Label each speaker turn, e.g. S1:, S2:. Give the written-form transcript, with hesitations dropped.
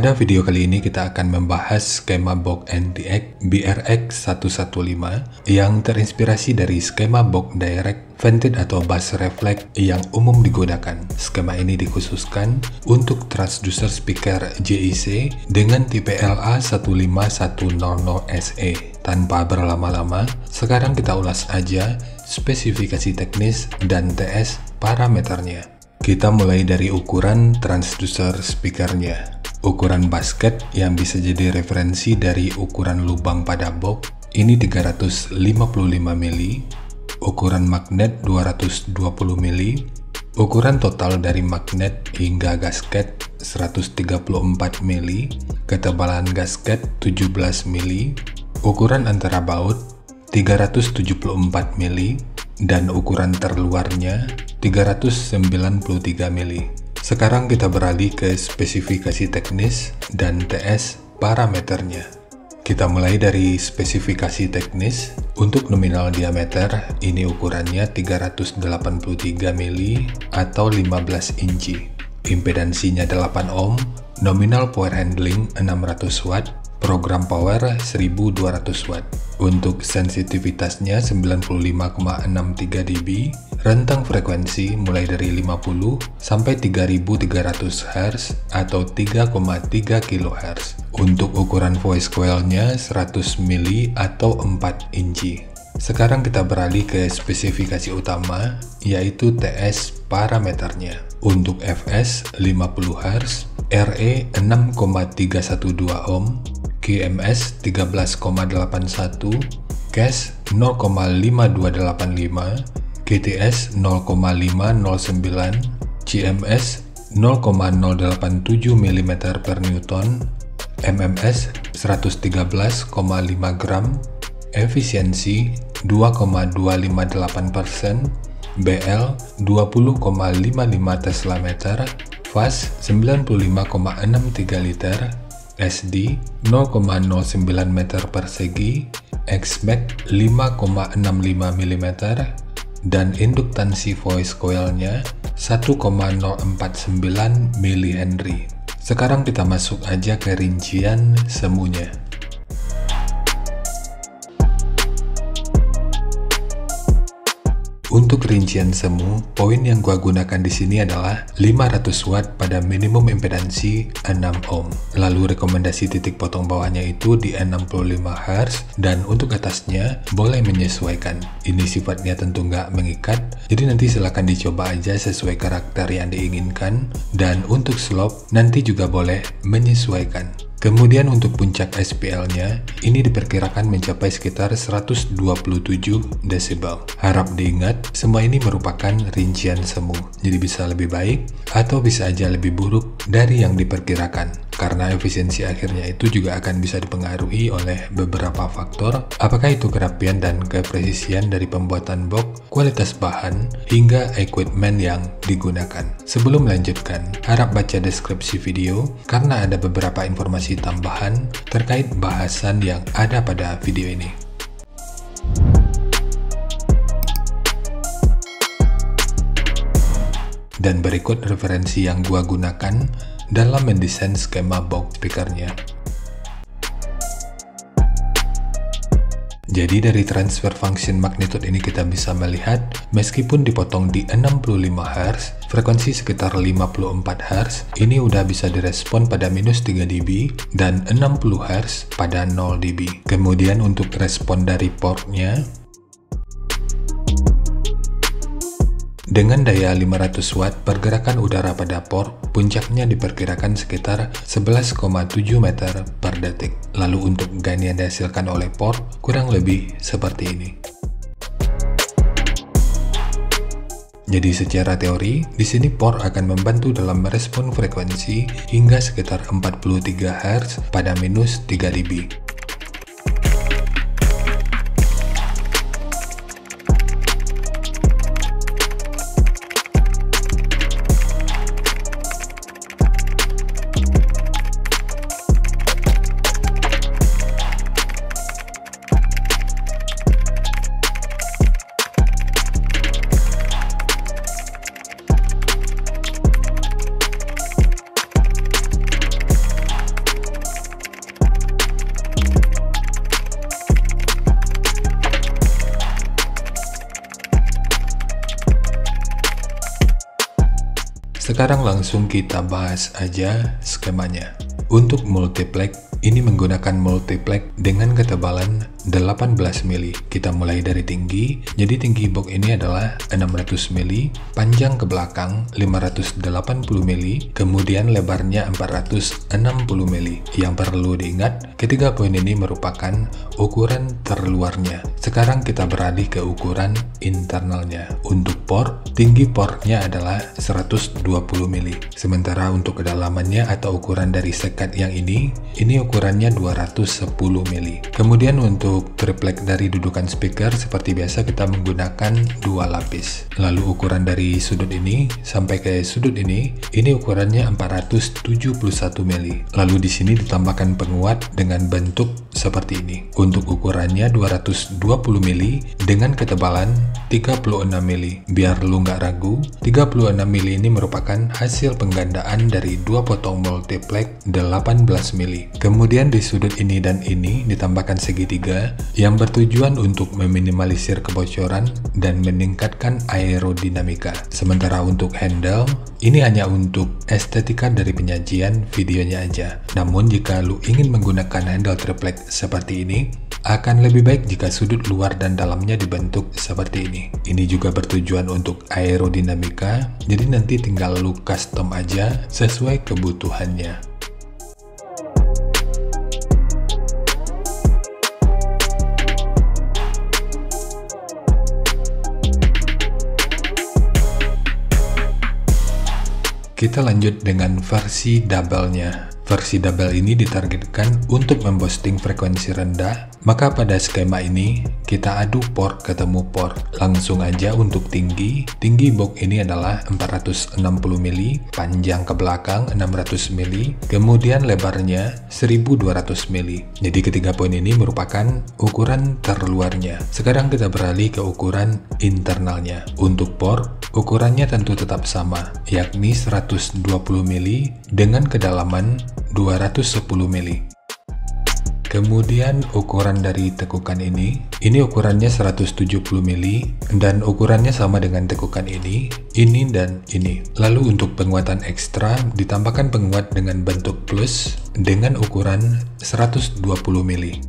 S1: Pada video kali ini kita akan membahas skema box NTX BRX115 yang terinspirasi dari skema box direct vented atau bus reflect yang umum digunakan. Skema ini dikhususkan untuk transducer speaker JIC dengan tipe LA15100SE. Tanpa berlama-lama, sekarang kita ulas aja spesifikasi teknis dan TS parameternya. Kita mulai dari ukuran transducer speakernya. Ukuran basket yang bisa jadi referensi dari ukuran lubang pada box ini 355 mili, ukuran magnet 220 mili, ukuran total dari magnet hingga gasket 134 mili, ketebalan gasket 17 mili, ukuran antara baut 374 mili, dan ukuran terluarnya 393 mili. Sekarang kita beralih ke spesifikasi teknis dan TS parameternya. Kita mulai dari spesifikasi teknis. Untuk nominal diameter, ini ukurannya 383 mili atau 15 inci. Impedansinya 8 ohm, nominal power handling 600 watt, program power 1200 watt. Untuk sensitivitasnya 95,63 dB, rentang frekuensi mulai dari 50 sampai 3300 Hz atau 3,3 kHz. Untuk ukuran voice coil-nya 100 mili atau 4 inci. Sekarang kita beralih ke spesifikasi utama, yaitu TS parameternya. Untuk Fs 50 Hz, Re 6,312 ohm, QMS 13,81, CAS 0,5285, GTS 0,509, CMS 0,087 mm per Newton, MMS 113,5 gram, efisiensi 2,258%, BL 20,55 Tesla meter, fast 95,63 liter, SD 0,09 meter persegi, XMAX 5,65 mm, dan induktansi voice coil-nya 1,049 mH. Sekarang kita masuk aja ke rincian semuanya. Untuk rincian semu, poin yang gua gunakan di sini adalah 500 watt pada minimum impedansi 6 ohm. Lalu rekomendasi titik potong bawahnya itu di 65 Hz dan untuk atasnya boleh menyesuaikan. Ini sifatnya tentu nggak mengikat, jadi nanti silahkan dicoba aja sesuai karakter yang diinginkan. Dan untuk slope nanti juga boleh menyesuaikan. Kemudian untuk puncak SPL-nya, ini diperkirakan mencapai sekitar 127 desibel. Harap diingat, semua ini merupakan rincian semu, jadi bisa lebih baik atau bisa aja lebih buruk dari yang diperkirakan. Karena efisiensi akhirnya itu juga akan bisa dipengaruhi oleh beberapa faktor, apakah itu kerapian dan kepresisian dari pembuatan box, kualitas bahan, hingga equipment yang digunakan. Sebelum melanjutkan, harap baca deskripsi video karena ada beberapa informasi tambahan terkait bahasan yang ada pada video ini. Dan berikut referensi yang gua gunakan dalam mendesain skema box speakernya. Jadi dari transfer function magnitude ini kita bisa melihat, meskipun dipotong di 65 Hz, frekuensi sekitar 54 Hz, ini udah bisa direspon pada minus 3 dB dan 60 Hz pada 0 dB. Kemudian untuk respon dari portnya, dengan daya 500 watt pergerakan udara pada port, puncaknya diperkirakan sekitar 11,7 meter per detik. Lalu untuk gain yang dihasilkan oleh port kurang lebih seperti ini. Jadi secara teori, di sini port akan membantu dalam merespon frekuensi hingga sekitar 43 Hz pada minus 3 dB. Sekarang langsung kita bahas aja skemanya. Untuk multiplex, ini menggunakan multiplex dengan ketebalan 18 mili. Kita mulai dari tinggi, jadi tinggi box ini adalah 600 mili, panjang ke belakang 580 mili, kemudian lebarnya 460 mili. Yang perlu diingat, ketiga poin ini merupakan ukuran terluarnya. Sekarang kita beralih ke ukuran internalnya. Untuk port, tinggi portnya adalah 120 mili. Sementara untuk kedalamannya atau ukuran dari sekat yang ini ukurannya 210 mili. Kemudian untuk triplek dari dudukan speaker, seperti biasa kita menggunakan 2 lapis. Lalu ukuran dari sudut ini sampai ke sudut ini ukurannya 471 mili. Lalu di sini ditambahkan penguat dengan bentuk seperti ini. Untuk ukurannya 220 mili dengan ketebalan 36 mili. Biar lu nggak ragu, 36 mili ini merupakan hasil penggandaan dari dua potong multiplex 18 mili. Kemudian di sudut ini dan ini ditambahkan segitiga yang bertujuan untuk meminimalisir kebocoran dan meningkatkan aerodinamika. Sementara untuk handle, ini hanya untuk estetika dari penyajian videonya aja. Namun jika lu ingin menggunakan handle triplek seperti ini, akan lebih baik jika sudut luar dan dalamnya dibentuk seperti ini. Ini juga bertujuan untuk aerodinamika, jadi nanti tinggal lu custom aja sesuai kebutuhannya. Kita lanjut dengan versi double-nya. Versi double ini ditargetkan untuk memboosting frekuensi rendah, maka pada skema ini kita adu port ketemu port. Langsung aja untuk tinggi box ini adalah 460 mili, panjang ke belakang 600 mili, kemudian lebarnya 1200 mili. Jadi ketiga poin ini merupakan ukuran terluarnya. Sekarang kita beralih ke ukuran internalnya. Untuk port, ukurannya tentu tetap sama, yakni 120 mili dengan kedalaman 210 mili. Kemudian ukuran dari tekukan ini ukurannya 170 mili dan ukurannya sama dengan tekukan ini dan ini. Lalu untuk penguatan ekstra ditambahkan penguat dengan bentuk plus dengan ukuran 120 mili.